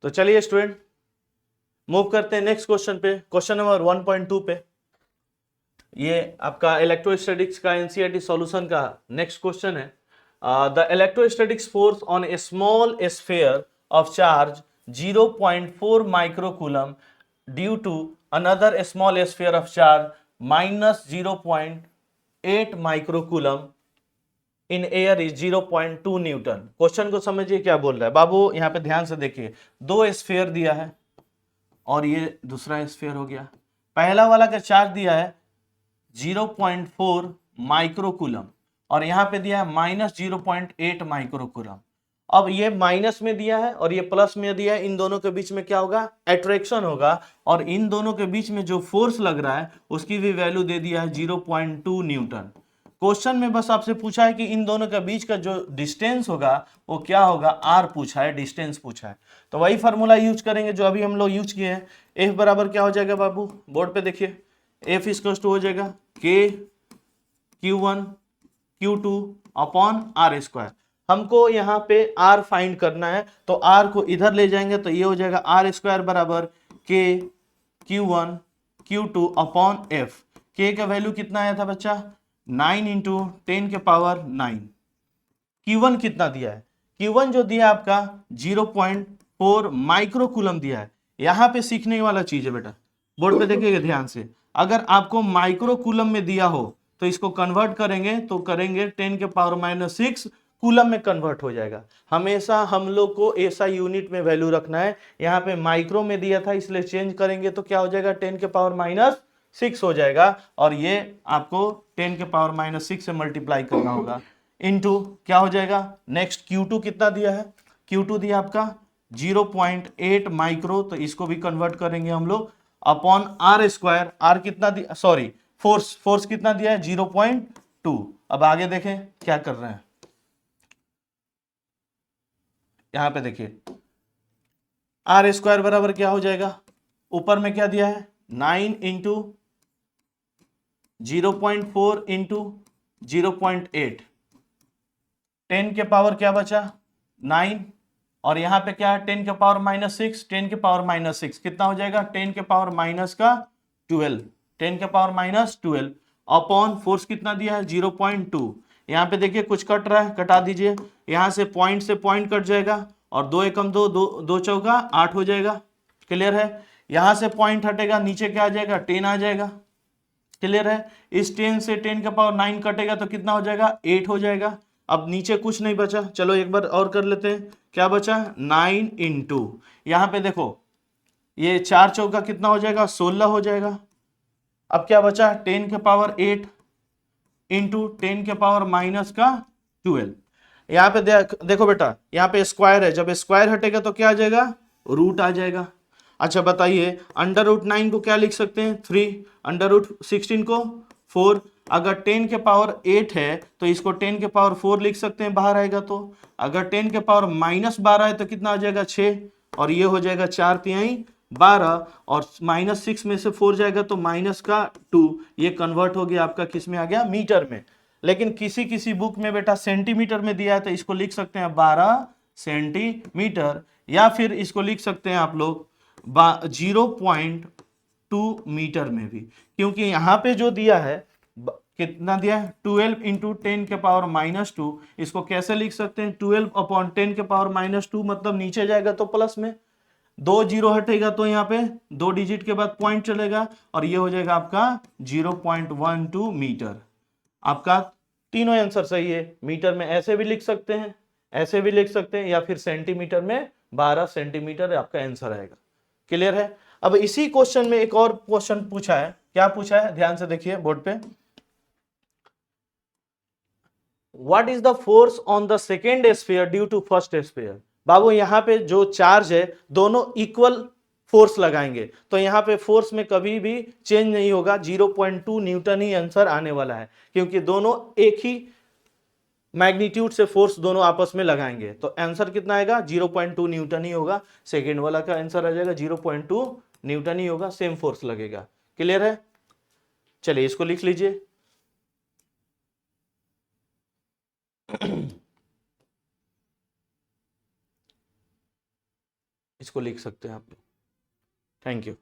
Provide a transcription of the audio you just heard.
तो चलिए student move करते हैं नेक्स्ट क्वेश्चन पे, क्वेश्चन नंबर 1.2 पे। ये आपका इलेक्ट्रोस्टैटिक्स का एनसीईआरटी सॉल्यूशन का नेक्स्ट क्वेश्चन है। The electrostatics force on a small sphere of charge 0.4 microcoulomb due to another small sphere of charge -0.8 microcoulomb in air is 0.2 newton. Question को समझिए क्या बोल रहा है बाबू, यहाँ पे ध्यान से देखिए। दो स्फीयर दिया है और ये दूसरा स्फीयर हो गया। पहला वाला का चार्ज दिया है 0.4 माइक्रोकूलम और यहाँ पे दिया है -0.8 माइक्रोकूलम। अब ये माइनस में दिया है और ये प्लस में दिया है, इन दोनों के बीच में क्या होगा, अट्रैक्शन होगा। और इन दोनों के बीच में जो फोर्स लग रहा है उसकी भी वैल्यू दे दिया है 0.2 न्यूटन। क्वेश्चन में बस आपसे पूछा है कि इन दोनों के बीच का जो डिस्टेंस होगा वो क्या होगा, आर पूछा है, डिस्टेंस पूछा है। तो वही फॉर्मूला यूज करेंगे जो अभी हम लोग यूज किए हैं। एफ बराबर क्या हो जाएगा बाबू, बोर्ड पे देखिए। एफ इक्वल्स टू हो जाएगा के Q1 Q2 upon are square. हमको यहाँ पे आर फाइंड करना है तो आर को इधर ले जाएंगे तो ये हो जाएगा आर स्क्वायर बराबर के Q1 Q2 अपॉन एफ। के का वैल्यू कितना आया था बच्चा, 9 इंटू 10 के पावर 9। Q1 कितना दिया है, Q1 जो दिया आपका 0.4 माइक्रोकूलम दिया है। यहां पे सीखने वाला चीज है बेटा, बोर्ड पे देखिएगा ध्यान से। अगर आपको माइक्रोकूलम में दिया हो तो इसको कन्वर्ट करेंगे तो करेंगे 10 के पावर -6 कूलम में कन्वर्ट हो जाएगा। हमेशा हम लोग को ऐसा यूनिट में वैल्यू रखना है। यहाँ पे माइक्रो में दिया था इसलिए चेंज करेंगे तो क्या हो जाएगा, 10 के पावर -6 हो जाएगा। और ये आपको 10 के पावर -6 से मल्टीप्लाई करना होगा इनटू क्या हो जाएगा। नेक्स्ट Q2 कितना दिया है, Q2 दिया आपका 0.8 माइक्रो, तो इसको भी कन्वर्ट करेंगे हम लोग अपॉन आर स्क्वायर। आर कितना दिया, सॉरी फोर्स कितना दिया है 0.2। अब आगे देखें क्या कर रहे हैं, यहां पे देखिए आर स्क्वायर बराबर क्या हो जाएगा, ऊपर में क्या दिया है 9 इंटू 0.4 इंटू 0.8, 10 के पावर क्या बचा 9 और यहाँ पे क्या है 10 के पावर -6, 10 के पावर -6 कितना हो जाएगा 10 के पावर -12, 10 के पावर -12 अपॉन फोर्स कितना दिया है 0.2। यहाँ पे देखिए कुछ कट रहा है, कटा दीजिए। यहाँ से पॉइंट कट जाएगा और 2 एकम 2, 2 चौका 8 हो जाएगा। क्लियर है। यहाँ से पॉइंट हटेगा, नीचे क्या आ जाएगा 10 आ जाएगा। क्लियर है। इस 10 से 10 का पावर 9 कटेगा तो कितना हो जाएगा 8 हो जाएगा। अब नीचे कुछ नहीं बचा, चलो एक बार और कर लेते हैं। क्या बचा 9 इंटू, यहां पे देखो ये 4 चौका कितना हो जाएगा 16 हो जाएगा। अब क्या बचा 10 के पावर 8 इंटू 10 के पावर -12। यहाँ पे देखो बेटा, यहाँ पे स्क्वायर है, जब स्क्वायर हटेगा तो क्या आ जाएगा रूट आ जाएगा। अच्छा बताइए √9 को क्या लिख सकते हैं 3, √16 को 4। अगर 10 के पावर 8 है तो इसको 10 के पावर 4 लिख सकते हैं, बाहर आएगा तो। अगर 10 के पावर -12 है तो कितना आ जाएगा 6 और ये हो जाएगा 4×3 12 और -6 में से 4 जाएगा तो -2। ये कन्वर्ट हो गया आपका किस में आ गया, मीटर में। लेकिन किसी किसी बुक में बेटा सेंटीमीटर में दिया है तो इसको लिख सकते हैं 12 सेंटीमीटर, या फिर इसको लिख सकते हैं आप लोग 0.2 मीटर में भी, क्योंकि यहां पे जो दिया है कितना दिया है 12 इंटू 10 के पावर -2। इसको कैसे लिख सकते हैं 12 अपॉन 10 के पावर -2, मतलब नीचे जाएगा तो प्लस में, 2 जीरो हटेगा तो यहाँ पे 2 डिजिट के बाद पॉइंट चलेगा और ये हो जाएगा आपका 0.12 मीटर। आपका तीनों आंसर सही है। मीटर में ऐसे भी लिख सकते हैं, ऐसे भी लिख सकते हैं, या फिर सेंटीमीटर में 12 सेंटीमीटर आपका आंसर आएगा। क्लियर है। अब इसी क्वेश्चन में एक और क्वेश्चन पूछा है, क्या पूछा है ध्यान से देखिए बोर्ड पे। What is the force on the second sphere due to first sphere. बाबू यहाँ पे जो चार्ज है दोनों इक्वल फोर्स लगाएंगे तो यहाँ पे फोर्स में कभी भी चेंज नहीं होगा, 0.2 न्यूटन ही आंसर आने वाला है, क्योंकि दोनों एक ही मैग्नीट्यूड से फोर्स दोनों आपस में लगाएंगे तो आंसर कितना आएगा 0.2 न्यूटन ही होगा। सेकेंड वाला का आंसर आ जाएगा 0.2 न्यूटन ही होगा, सेम फोर्स लगेगा। क्लियर है। चलिए इसको लिख लीजिए। इसको लिख सकते हैं आप लोग। Thank you.